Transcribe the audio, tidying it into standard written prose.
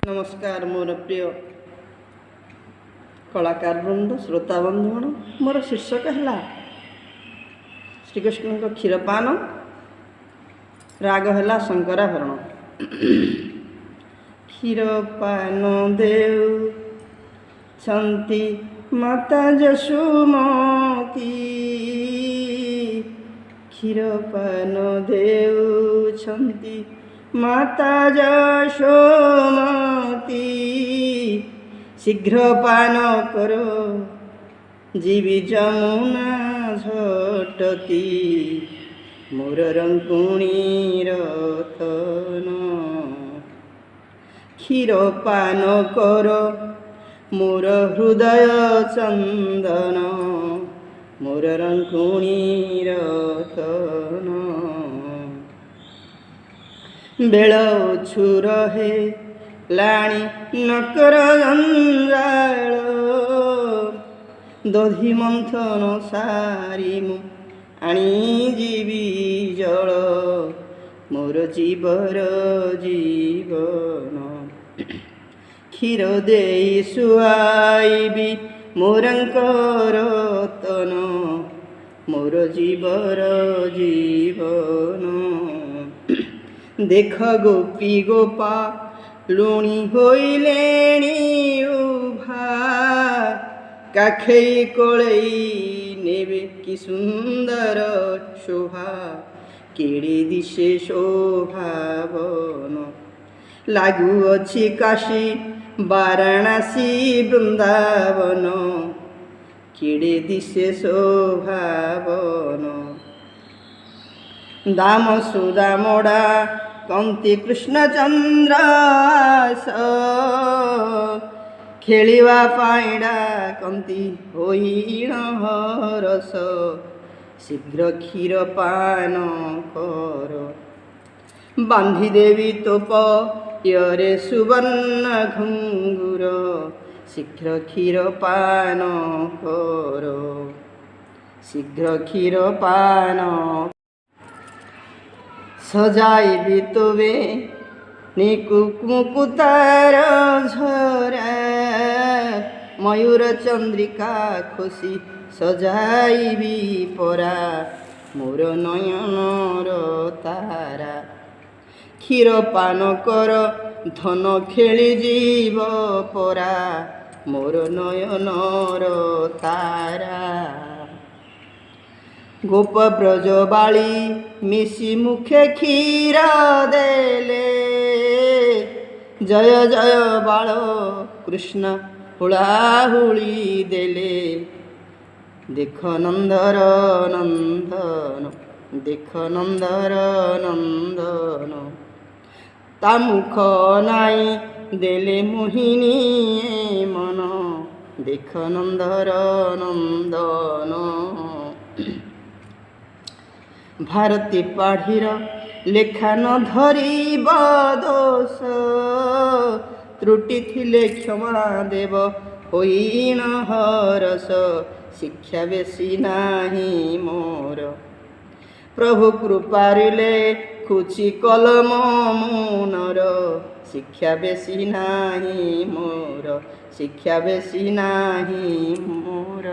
नमस्कार मोर प्रिय कलाकार वृंद श्रोता बंधुगण मोर शीर्षक है श्रीकृष्ण क्षीरपान राग है शंकराभरण। क्षीरपान देव छंती माता जशुमती, क्षीरपान देव छंती माता जशोमती, शीघ्र पान करो जीवी जमुना झटती, मोर रंकुणी रतन। क्षीर पान करो मोर हृदय चंदन, मोर रंकुणी रतन। बेल छुर हे लाणी नकर जंजाल, दधि मंथन सारी मु आनी जीवी जल, मोर जीवर जीवन। क्षीर देई सुआईबी मोरंकर रतन, मोर जीवर जीवन। देख गोपी गोपा लुणी होइलेणी उभा, काखेई कोळेई नेबे कि सुंदर शोभा, केड़े दिशे शोभावन। लागू अछि काशी वाराणसी वृंदावन, केड़े दिशे शोभावन। दाम सुदामोड़ा कंती कृष्णचंद्र खेलिवा पाइडा कंती होइण हरस, शीघ्र क्षीर पान कर। बांधी देवी तोप यरे सुवर्ण घुंगुर, शीघ्र क्षीर पान कर, शीघ्र क्षीर पान। सजाइबी तोबे निकु मुकुतार झरा, मयूर चंद्रिका खुशी सजाइबी परा, मोर नयनर तारा। क्षीर पान कर धन खेली जीव परा, मोर नयनर तारा। गोप ब्रज बाली मिशी मुखे क्षीर देले, जय जय बाल कृष्ण हुलाहुली देले। देख नंदर नंदन, देख नंदर नंदन, ता मुख नाई देले मोहिनी मन, देख नंदर नंदन। भारती पाढ़ीर लेखा न धरिब दोष, त्रुटि थिले क्षमा देव होइण हरस, शिक्षा बेसी नाही मोर। प्रभु कृपारिले खुची कलम मुनर, शिक्षा बेसी नाही मोर, शिक्षा बेसी नाही मोर।